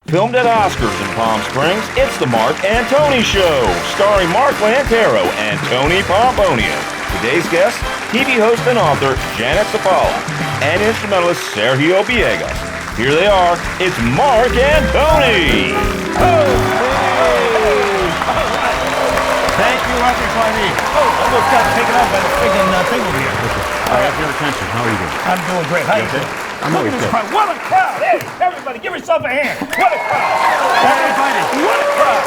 Filmed at Oscars in Palm Springs, it's The Mark and Tony Show, starring Mark Lantero and Tony Pomponia. Today's guest, TV host and author Janet Zappala, and instrumentalist Sergio Villegas. Here they are, it's Mark and Tony! Thank you, everybody. Almost got taken out by the friggin' thing over here. I have your attention. How are you doing? I'm doing great. How you doing? I'm always good. What a crowd! Hey, everybody, give yourself a hand. What a crowd! Everybody. What a crowd!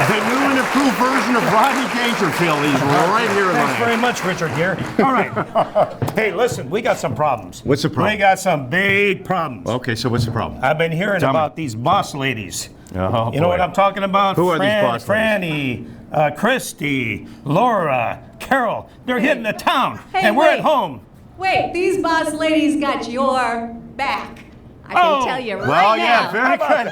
The new and improved version of Rodney Dangerfield. He's right here in Thanks line. very much, Richard here. All right. Hey, listen, we got some problems. What's the problem? We got some big problems. Okay, so what's the problem? I've been hearing Tell me. about these boss ladies. Oh, You know what I'm talking about? Who are these boss ladies? Franny, Christy, Laura, Carol. They're hitting the town, Hey, and we're wait. at home. Wait, these boss ladies got your back. I can tell you right Well, now. yeah, very good.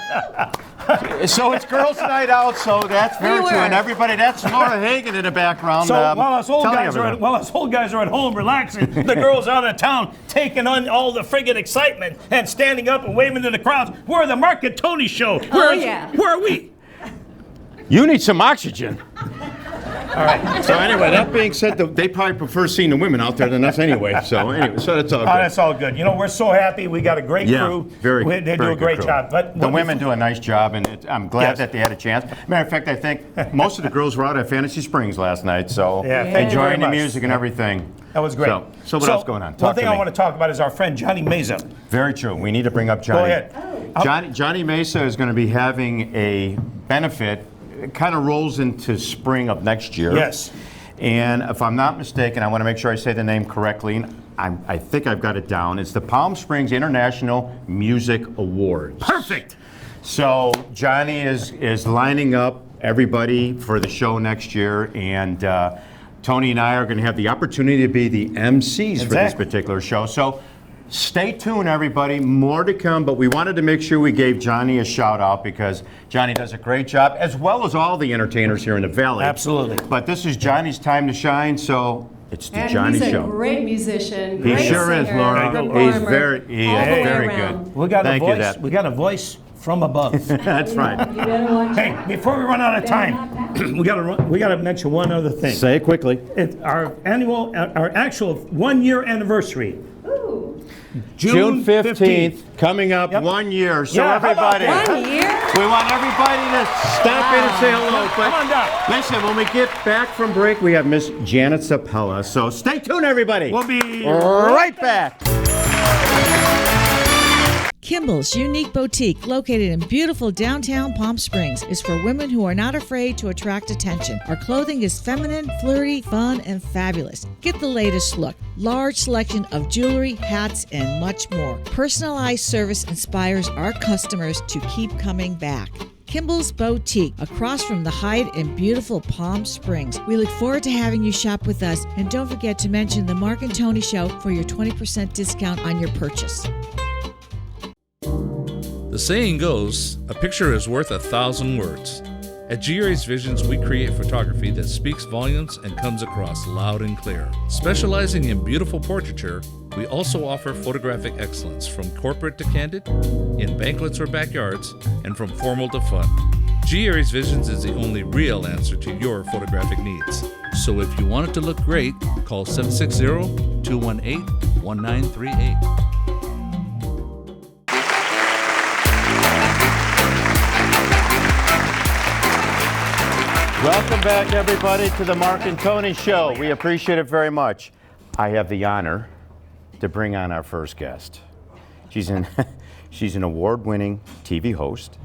So it's girls' night out, so that's very We true. were. And everybody, that's Laura Hagen in the background. So while us old tell me guys are at home relaxing, the girls out of town taking on all the friggin' excitement and standing up and waving to the crowds. We're the Mark and Tony Show. Where are we? You need some oxygen. All right. So anyway, that being said, they probably prefer seeing the women out there than us anyway. So that's all good. That's all good. You know, we're so happy. We got a great crew. They do a great crew. job. But the women do a nice job, and I'm glad Yes. that they had a chance. Matter of fact, I think most of the girls were out at Fantasy Springs last night, so Yeah, thank you very enjoying the much. music and everything. That was great. So what else going on? One Talk thing to I me. want to talk about is our friend Johnny Meza. Very true. We need to bring up Johnny. Go ahead. Johnny Mesa is going to be having a benefit. It kind of rolls into spring of next year. Yes. And if I'm not mistaken, I want to make sure I say the name correctly. I think I've got it down. It's the Palm Springs International Music Awards. Perfect. So Johnny is lining up everybody for the show next year, and Tony and I are going to have the opportunity to be the MCs for this particular show. So stay tuned, everybody. More to come, but we wanted to make sure we gave Johnny a shout out because Johnny does a great job, as well as all the entertainers here in the Valley. Absolutely. But this is Johnny's time to shine, so it's the And Johnny he's a Show. great musician, He great sure is, singer, Laura. performer, He's very around. good. We got Thank a you, voice. that. We got a voice from above. That's right. You better watch Hey, before we run out of time, we gotta mention one other thing. Say it quickly. It's our actual 1 year anniversary. Ooh, June 15th, coming up, Yep. 1 year. So Yeah, how about everybody, that? 1 year? we want everybody to stop in and say hello. Come on down. Listen, when we get back from break, we have Miss Janet Zappala. So stay tuned, everybody. We'll be right back. Kimball's Unique Boutique, located in beautiful downtown Palm Springs, is for women who are not afraid to attract attention. Our clothing is feminine, flirty, fun, and fabulous. Get the latest look. Large selection of jewelry, hats, and much more. Personalized service inspires our customers to keep coming back. Kimball's Boutique, across from the Hyde in beautiful Palm Springs. We look forward to having you shop with us, and don't forget to mention the Mark and Tony Show for your 20% discount on your purchase. The saying goes, a picture is worth 1,000 words. At GRA's Visions, we create photography that speaks volumes and comes across loud and clear. Specializing in beautiful portraiture, we also offer photographic excellence from corporate to candid, in banquets or backyards, and from formal to fun. GRA's Visions is the only real answer to your photographic needs. So if you want it to look great, call 760-218-1938. Welcome back, everybody, to the Mark and Tony Show. We appreciate it very much. I have the honor to bring on our first guest. She's an award-winning TV host,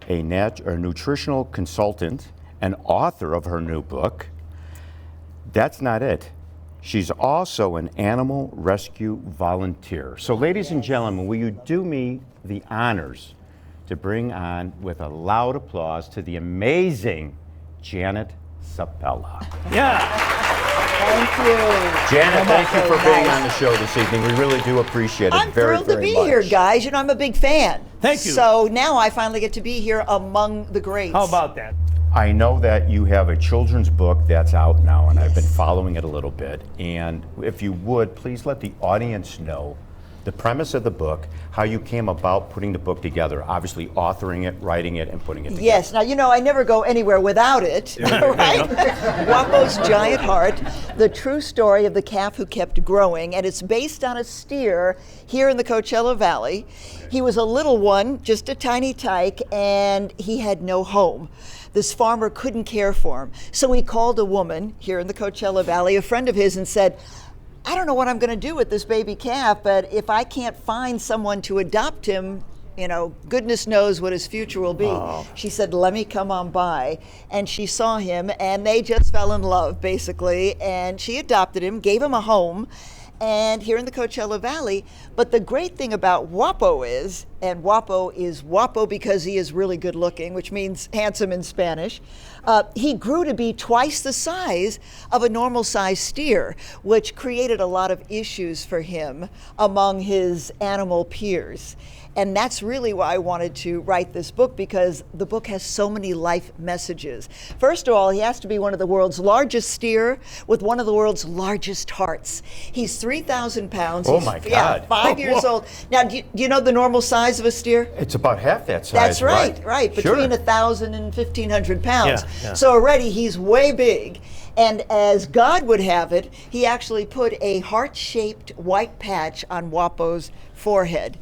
a nutritional consultant, and author of her new book. That's not it. She's also an animal rescue volunteer. So, ladies and gentlemen, will you do me the honors to bring on, with a loud applause, to the amazing Janet Zappala. Yeah. Thank you. Janet, thank you for being on the show this evening. We really do appreciate it I'm very, thrilled to very be much. here, guys. You know, I'm a big fan. Thank you. So now I finally get to be here among the greats. How about that? I know that you have a children's book that's out now, and I've been following it a little bit. And if you would, please let the audience know the premise of the book, how you came about putting the book together, obviously authoring it, writing it, and putting it together. Yes, now I never go anywhere without it, right? Wapo's Giant Heart, the true story of the calf who kept growing, and it's based on a steer here in the Coachella Valley. He was a little one, just a tiny tyke, and he had no home. This farmer couldn't care for him, so he called a woman here in the Coachella Valley, a friend of his, and said, I don't know what I'm going to do with this baby calf, but if I can't find someone to adopt him, goodness knows what his future will be. Oh. She said, let me come on by. And she saw him, and they just fell in love, basically. And she adopted him, gave him a home, and here in the Coachella Valley. But the great thing about Wapo is, and Wapo is Wapo because he is really good looking, which means handsome in Spanish, he grew to be twice the size of a normal size steer, which created a lot of issues for him among his animal peers. And that's really why I wanted to write this book, because the book has so many life messages. First of all, he has to be one of the world's largest steer with one of the world's largest hearts. He's 3,000 pounds. Oh my God. Yeah, 5 years old. Now, do you know the normal size of a steer? It's about half that size. That's right. Between 1,000 and 1,500 pounds. Yeah. So already he's way big. And as God would have it, he actually put a heart-shaped white patch on Wapo's forehead.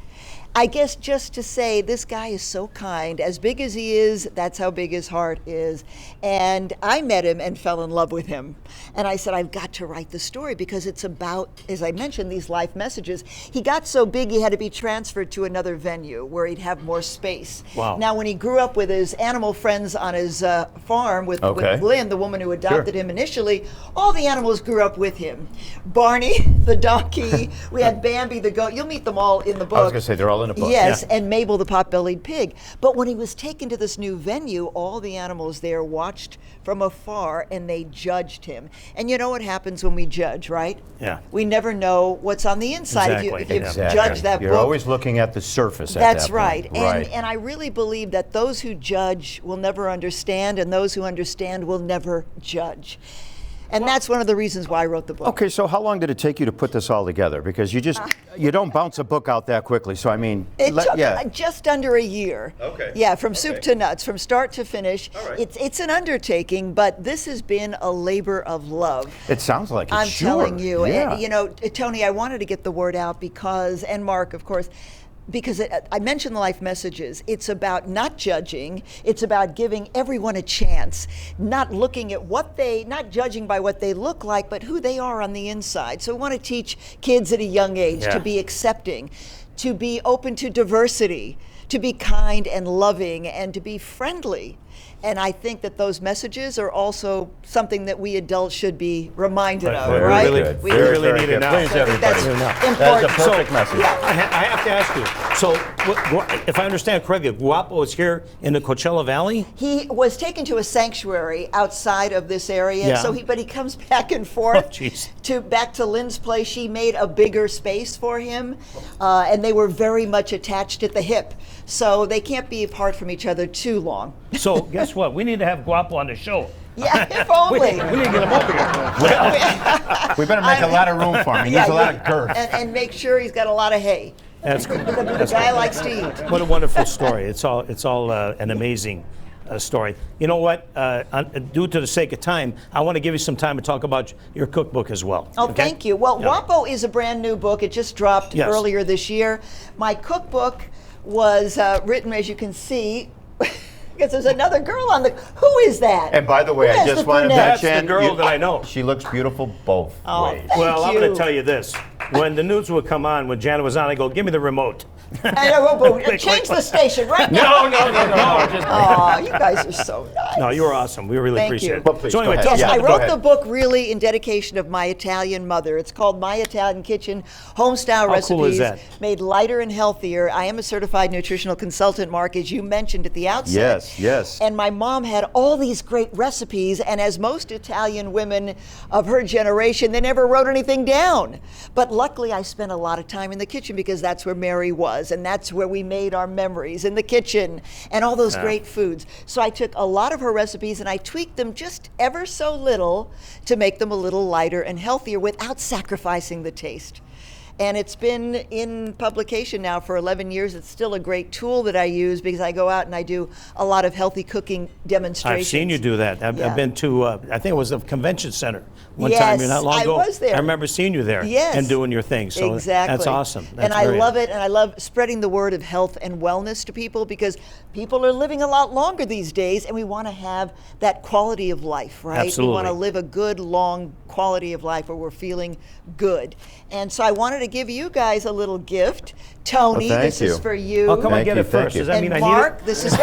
I guess just to say, this guy is so kind. As big as he is, that's how big his heart is. And I met him and fell in love with him. And I said, I've got to write the story because it's about, as I mentioned, these life messages. He got so big he had to be transferred to another venue where he'd have more space. Wow. Now, when he grew up with his animal friends on his farm with Lynn, the woman who adopted him initially, all the animals grew up with him. Barney, the donkey, we had Bambi, the goat. You'll meet them all in the book. I was going to say, they're all in the book. Yes, and Mabel, the pot-bellied pig. But when he was taken to this new venue, all the animals there watched from afar and they judged him. And you know what happens when we judge, right? Yeah. We never know what's on the inside if you judge that You're book. always looking at the surface at That's that right. point. And I really believe that those who judge will never understand, and those who understand will never judge. And that's one of the reasons why I wrote the book. Okay, so how long did it take you to put this all together? Because you don't bounce a book out that quickly. So I mean, it took just under a year. Okay. Yeah, from soup to nuts, from start to finish. All right. It's an undertaking, but this has been a labor of love. It sounds like it. I'm sure. telling you. Yeah. And Tony, I wanted to get the word out because, and Mark, of course, because I mentioned the life messages. It's about not judging. It's about giving everyone a chance, not looking at not judging by what they look like, but who they are on the inside. So we want to teach kids at a young age to be accepting, to be open to diversity, to be kind and loving, and to be friendly. And I think that those messages are also something that we adults should be reminded of, right? Really good. We really need it now. Please, everybody. That's That's a important. perfect message. I have to ask you. So, if I understand correctly, Guapo is here in the Coachella Valley? He was taken to a sanctuary outside of this area, Yeah. but he comes back and forth back to Lynn's place. She made a bigger space for him, and they were very much attached at the hip, so they can't be apart from each other too long. So, guess what? We need to have Guapo on the show. Yeah, if only. We need to get him over here. We better make a lot of room for him. He needs a lot of girth. And make sure he's got a lot of hay. That's good. The guy likes to eat. What a wonderful story. It's all an amazing story. You know what? Due to the sake of time, I want to give you some time to talk about your cookbook as well. Oh, okay? thank you. Well, Wapo is a brand new book. It just dropped earlier this year. My cookbook was written, as you can see, because there's another girl on the. Who is that? And by the way, I just want to That's mention the girl that I know. She looks beautiful both ways. Well, I'm you. going to tell you this. When the news would come on, when Janet was on, I go, give me the remote. Change the station right now. No. Oh, you guys are so nice. No, you were awesome. We really Thank appreciate you. it. Well, please, So anyway, go tell ahead. us I about wrote the the book really in dedication of my Italian mother. It's called My Italian Kitchen, Homestyle Recipes, cool is that? made lighter and healthier. I am a certified nutritional consultant, Mark, as you mentioned at the outset. Yes. And my mom had all these great recipes, and as most Italian women of her generation, they never wrote anything down. But luckily, I spent a lot of time in the kitchen because that's where Mary was, and that's where we made our memories, in the kitchen, and all those great foods. So I took a lot of her recipes and I tweaked them just ever so little to make them a little lighter and healthier without sacrificing the taste. And it's been in publication now for 11 years. It's still a great tool that I use because I go out and I do a lot of healthy cooking demonstrations. I've seen you do that. I've Yeah. been to, I think it was a convention center one Yes, time not long I ago. was there. I remember seeing you there Yes. and doing your thing. So exactly. that's awesome. That's and I very- love it, and I love spreading the word of health and wellness to people because people are living a lot longer these days, and we want to have that quality of life, right? Absolutely. We want to live a good, long quality of life where we're feeling good. And so I wanted to give you guys a little gift. Tony, Well, thank this is you. for you. Oh, come on, Thank get you, it thank first. you. Does that And mean I Mark, need it? this is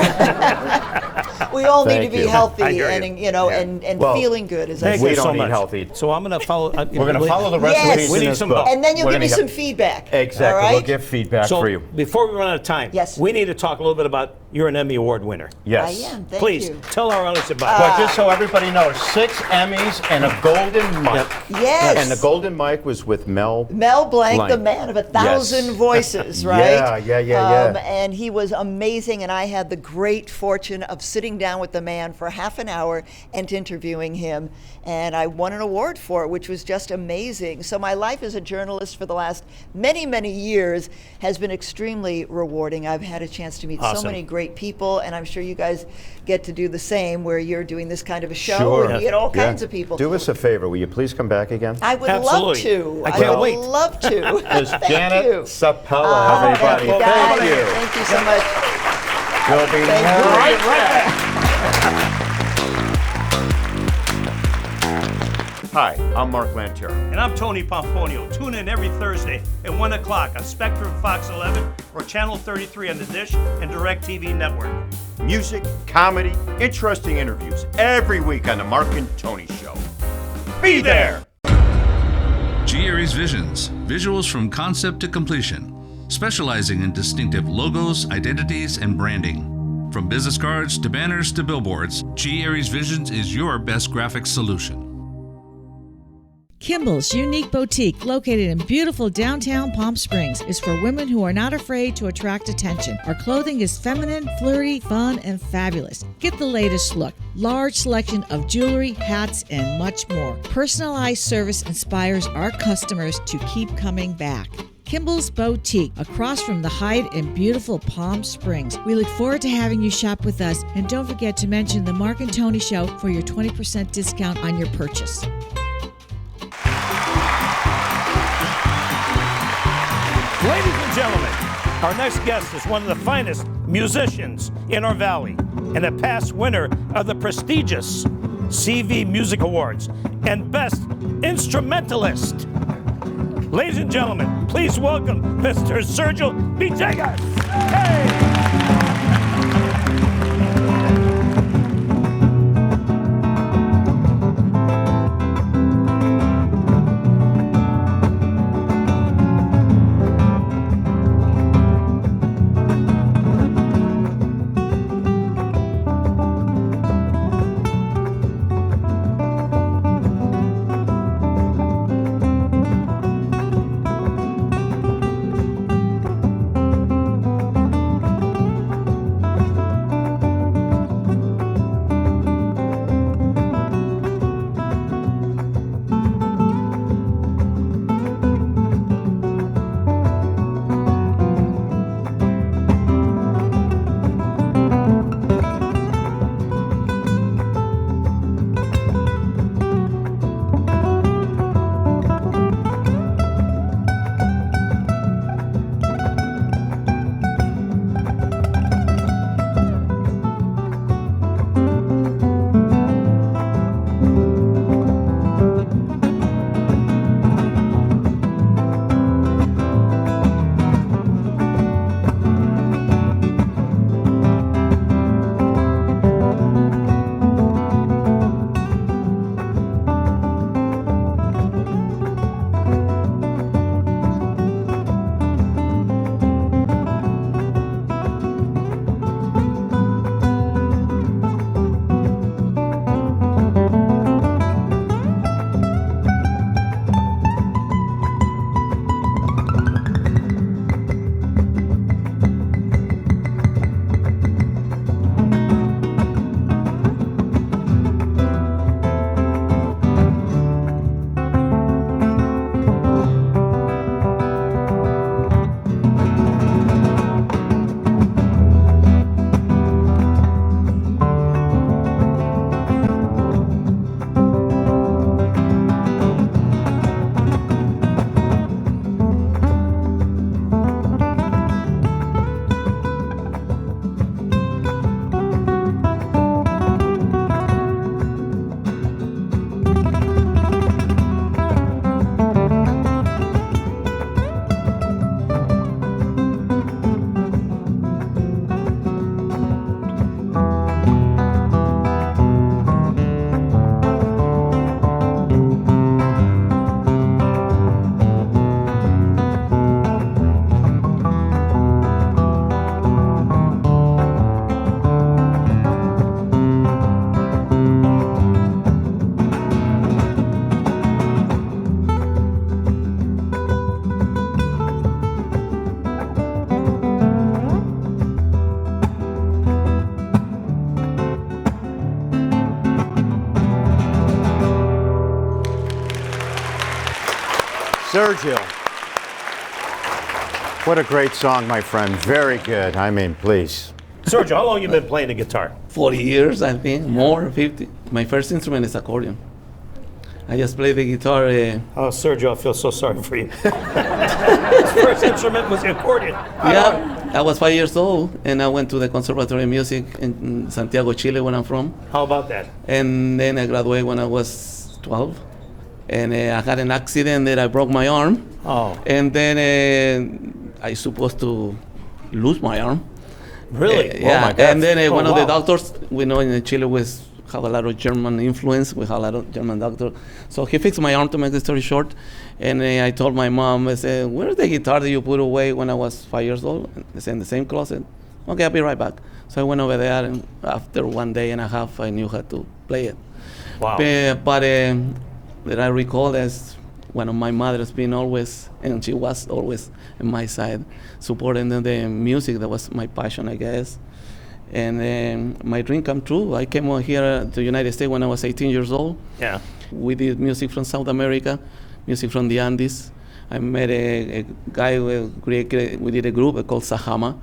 we all need to Thank be you. healthy I hear you. and you know Yeah. and Well, feeling good, as I Thank said. We you so don't eat much. healthy. So I'm going to follow. We're going to follow the Yes. recipes We in need this some- book. And then you'll We're give me gonna some get- feedback. Exactly. All right? We'll give feedback So for you. before we run out of time, Yes. we need to talk a little bit about you're an Emmy Award winner. Yes. I am. Thank Please you. tell our audience about Well, just so everybody knows, 6 Emmys and a golden mic. Yes. And the golden mic was with Mel. Mel Blanc, Blanc. the man of 1,000 Yes. voices, right? Yeah. And he was amazing, and I had the great fortune of sitting down with the man for half an hour and interviewing him, and I won an award for it, which was just amazing. So my life as a journalist for the last many, many years has been extremely rewarding. I've had a chance to meet so Awesome. many great people, and I'm sure you guys get to do the same, where you're doing this kind of a show Sure. and you get all Yeah. kinds of people. Do us a favor. Will you please come back again? I would love Absolutely. to. I can't wait. would love to. There's Thank Janet you. Zappala, everybody. Thank you, Thank guys. you. Thank you so much. We'll be Thank you. right back. Hi, I'm Mark Lantero. And I'm Tony Pomponio. Tune in every Thursday at 1 o'clock on Spectrum Fox 11 or Channel 33 on the Dish and DirecTV Network. Music, comedy, interesting interviews every week on The Mark and Tony Show. Be there! G. Aries Visions, visuals from concept to completion, specializing in distinctive logos, identities, and branding. From business cards to banners to billboards, G. Aries Visions is your best graphics solution. Kimball's unique boutique, located in beautiful downtown Palm Springs, is for women who are not afraid to attract attention. Our clothing is feminine, flirty, fun, and fabulous. Get the latest look. Large selection of jewelry, hats, and much more. Personalized service inspires our customers to keep coming back. Kimball's Boutique, across from the Hyatt in beautiful Palm Springs. We look forward to having you shop with us, and don't forget to mention the Mark and Tony Show for your 20% discount on your purchase. Ladies and gentlemen, our next guest is one of the finest musicians in our valley and a past winner of the prestigious CV Music Awards and Best Instrumentalist. Ladies and gentlemen, please welcome Mr. Sergio Villegas. Hey! Sergio. What a great song, my friend. Very good. I mean, please. Sergio, how long you been playing the guitar? 40 years, I think, more, 50. My first instrument is accordion. I just play the guitar. Oh, Sergio, I feel so sorry for you. His first instrument was the accordion. Yeah, I was 5 years old, and I went to the Conservatory of Music in Santiago, Chile, where I'm from. How about that? And then I graduated when I was 12. And I had an accident that I broke my arm. Oh. And then I supposed to lose my arm. Really? Yeah. Oh my God. And then one of the wow. doctors, we know in Chile have a lot of German influence. We have a lot of German doctors. So he fixed my arm, to make the story short. And I told my mom, I said, where's the guitar that you put away when I was 5 years old? They said, in the same closet. Okay, I'll be right back. So I went over there, and after 1 day and a half, I knew how to play it. Wow. But that I recall as one of my mother's been always, and she was always on my side, supporting the music. That was my passion, I guess. And my dream come true. I came over here to the United States when I was 18 years old. Yeah. We did music from South America, music from the Andes. I met a guy, we did a group called Sahama.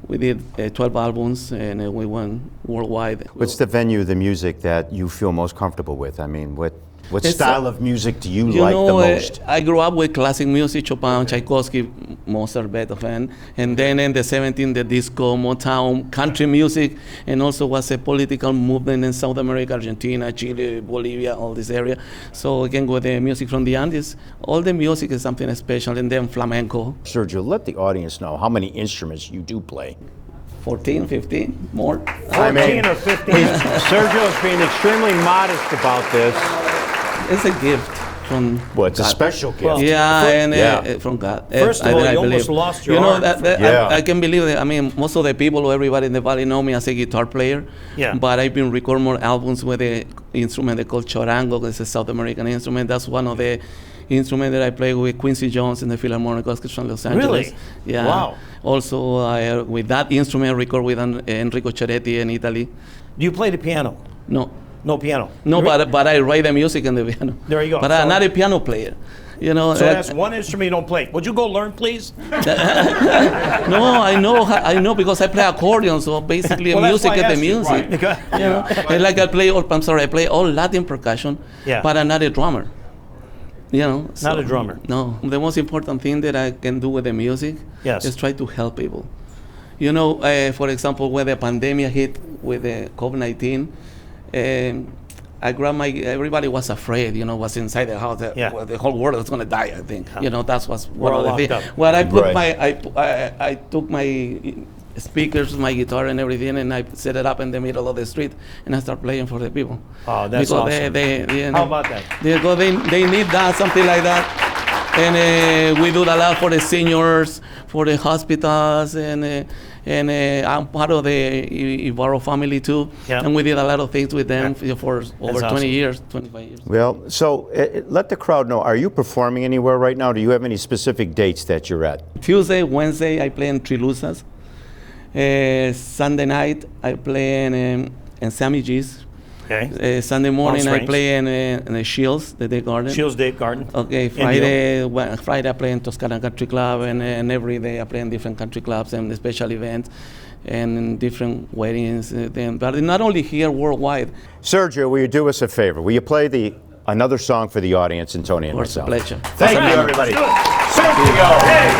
We did 12 albums, and we went worldwide. What's the venue, the music that you feel most comfortable with? I mean, what It's style of music do you like the most? I grew up with classic music, Chopin, Tchaikovsky, Mozart, Beethoven, and then in the 70s, the disco, Motown, country music, and also was a political movement in South America, Argentina, Chile, Bolivia, all this area. So again, with the music from the Andes, all the music is something special, and then flamenco. Sergio, let the audience know how many instruments you do play. 14, 15, more. 14 or 15. Sergio's being extremely modest about this. It's a gift from Well, it's a God. special gift. Well, Yeah, and Yeah. from God. First of I- all, I you almost believe. lost your You know, arm. Yeah. I can believe that. I mean, most of the people or everybody in the valley know me as a guitar player. Yeah. But I've been recording more albums with the instrument they call charango. It's a South American instrument. That's one of the instruments that I play with Quincy Jones in the Philharmonic Orchestra from Los Angeles. Really? Yeah. Wow. Also, with that instrument, I record with Enrico Ceretti in Italy. Do you play the piano? No. No piano. No, but I write the music in the piano. There you go. But So- I'm not a piano player. You know. So that's one instrument you don't play. Would you go learn, please? No, I know because I play accordion. So basically, Well, that's music why I is the asked you, music. right. Okay. You know, and like I play all Latin percussion. Yeah. But I'm not a drummer. You know. Not a drummer. No. The most important thing that I can do with the music Yes. is try to help people. You know, for example, when the pandemic hit with the COVID-19. Everybody was afraid, you know, was inside the house. Yeah. Well, the whole world was going to die, I think. You know, that was We're one all of the locked things. up. Well, I put Right. I took my speakers, my guitar and everything, and I set it up in the middle of the street, and I start playing for the people. Oh, that's because awesome. They How about that? They need that, something like that. And we do a lot for the seniors, for the hospitals, and I'm part of the Ibarro family too. Yeah. And we did a lot of things with them for over 20 awesome. years, 25 years. Well, so let the crowd know, are you performing anywhere right now? Do you have any specific dates that you're at? Tuesday, Wednesday, I play in Trilusas. Sunday night, I play in Sammy G's. Okay. Sunday morning, Palm I Springs. play in the Shields, the Day Garden. Shields Date Garden. Okay, Friday I play in Toscana Country Club, and every day I play in different country clubs and special events and in different weddings. But not only here, worldwide. Sergio, will you do us a favor? Will you play another song for the audience, and Tony and Of course, a myself? pleasure. Thank you, Right. everybody. Let's do it. Sergio. Hey.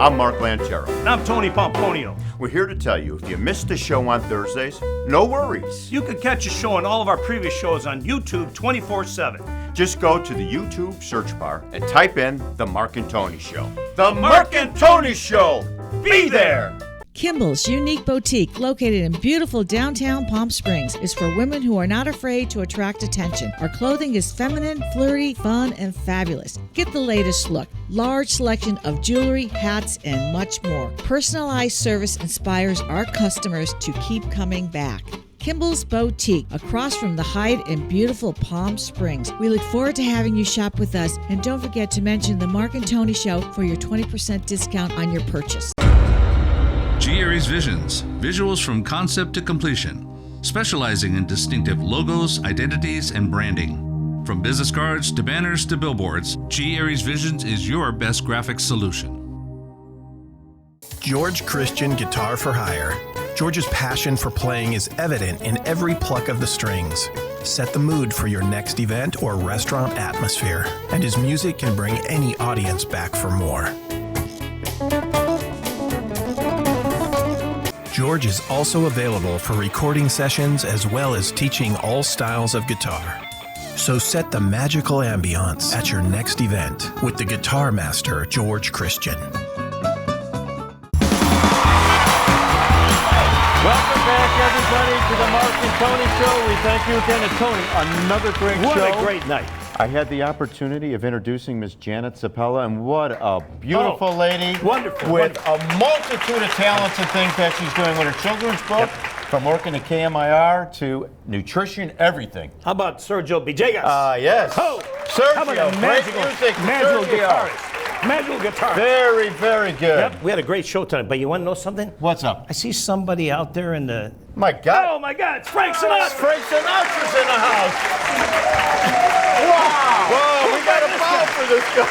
I'm Mark Lantero. And I'm Tony Pomponio. We're here to tell you, if you missed the show on Thursdays, no worries. You can catch a show and all of our previous shows on YouTube 24/7. Just go to the YouTube search bar and type in The Mark and Tony Show. The Mark and Tony Show! Be there! Kimball's Unique Boutique, located in beautiful downtown Palm Springs, is for women who are not afraid to attract attention. Our clothing is feminine, flirty, fun, and fabulous. Get the latest look. Large selection of jewelry, hats, and much more. Personalized service inspires our customers to keep coming back. Kimball's Boutique, across from the Hyatt in beautiful Palm Springs. We look forward to having you shop with us, and don't forget to mention the Mark and Tony Show for your 20% discount on your purchase. G. Aries Visions, visuals from concept to completion, specializing in distinctive logos, identities, and branding. From business cards to banners to billboards, G. Aries Visions is your best graphics solution. George Christian Guitar for Hire. George's passion for playing is evident in every pluck of the strings. Set the mood for your next event or restaurant atmosphere, and his music can bring any audience back for more. George is also available for recording sessions as well as teaching all styles of guitar. So set the magical ambiance at your next event with the Guitar Master, George Christian. Welcome back, everybody, to the Mark and Tony Show. We thank you again, and Tony, another great show. What a great night. I had the opportunity of introducing Miss Janet Zappala, and what a beautiful lady. Wonderful. With a multitude of talents and things that she's doing with her children's book, from working at KMIR to nutrition, everything. How about Sergio Villegas? Yes. Oh, Sergio, how about a magical Sergio. guitarist? Magical guitarist. Very, very good. Yep, we had a great show tonight, but you want to know something? What's up? I see somebody out there in the... My God. Oh, my God, it's Frank Sinatra. Frank Sinatra's in the house. Wow. Whoa, we got a bow for this guy.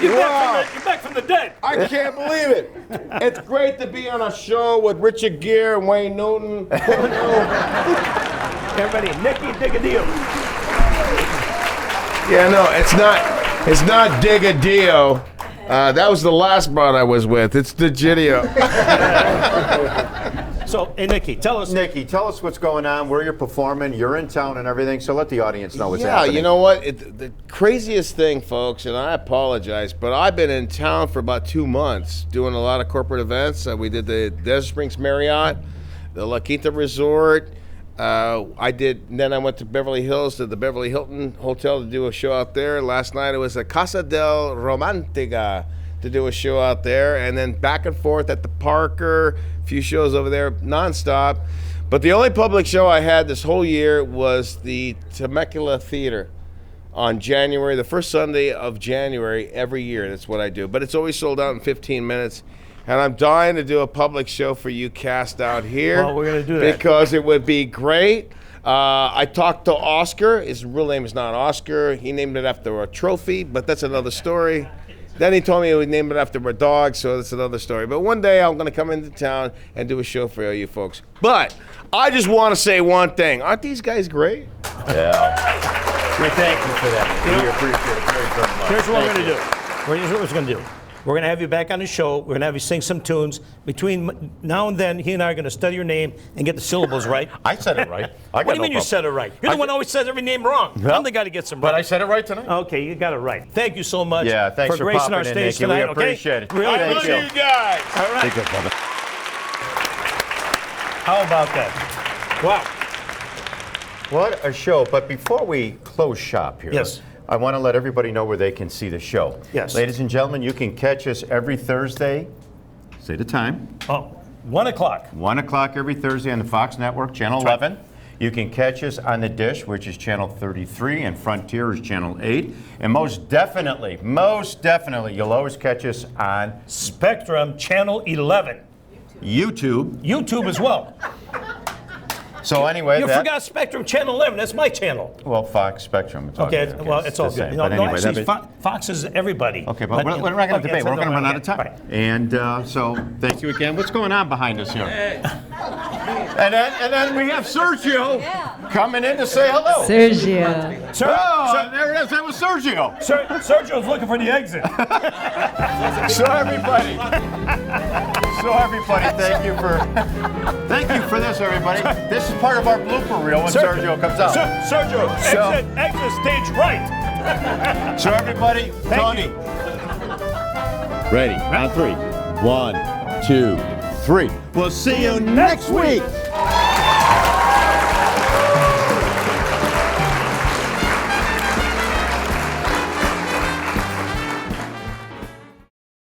You're back from the dead. I can't believe it. It's great to be on a show with Richard Gere and Wayne Newton. Everybody, Nicky Digadillo. Yeah, no, it's not Digadio. That was the last broad I was with. It's Digidio. So, hey, Nicky, tell us. Nicky, tell us what's going on, where you're performing. You're in town and everything, so let the audience know what's happening. Yeah, you know what? The craziest thing, folks, and I apologize, but I've been in town for about 2 months doing a lot of corporate events. We did the Desert Springs Marriott, the La Quinta Resort. Then I went to Beverly Hills to the Beverly Hilton Hotel to do a show out there. Last night it was a Casa del Romantica to do a show out there, and then back and forth at the Parker, a few shows over there nonstop. But the only public show I had this whole year was the Temecula Theater on the first Sunday of January every year. That's what I do. But it's always sold out in 15 minutes. And I'm dying to do a public show for you cast out here. Well, we're going to do that. Because it would be great. I talked to Oscar. His real name is not Oscar. He named it after a trophy, but that's another story. Then he told me he would name it after a dog, so that's another story. But one day I'm going to come into town and do a show for all you folks. But I just want to say one thing. Aren't these guys great? Yeah. We thank you for that. We appreciate it very, very much. Here's what we're going to do. Here's what we're going to do. We're going to have you back on the show. We're going to have you sing some tunes. Between now and then, he and I are going to study your name and get the syllables right. I said it right. What do you mean you said it right? You're the one who always says every name wrong. I'm the guy that gets them right. But I said it right tonight. Okay, you got it right. Thank you so much thanks for gracing popping our in, stage Nicky. tonight. We appreciate it. Really, I love thank you guys. All right. Take it, brother. How about that? Wow. What a show. But before we close shop here, Yes. I want to let everybody know where they can see the show. Yes. Ladies and gentlemen, you can catch us every Thursday. Say the time. 1 o'clock. 1 o'clock every Thursday on the Fox Network, Channel 11. You can catch us on the Dish, which is Channel 33, and Frontier is Channel 8. And most definitely, you'll always catch us on Spectrum, Channel 11. YouTube. YouTube as well. So anyway, You forgot Spectrum, Channel 11. That's my channel. Well, Fox Spectrum. Okay, well, it's all good. But anyway, actually, Fox is everybody. Okay, but we're not going to debate. We're going to run out of time. Right. And so, thank you again. What's going on behind us here? And then we have Sergio coming in to say hello. Sergio. Oh, there it is. That was Sergio. Sergio's looking for the exit. So everybody, thank you for this, everybody. This is part of our blooper reel when Sergio comes out. Sergio, exit stage right. So everybody, Tony. Ready? On 3. 1, 2, 3. We'll see you next week.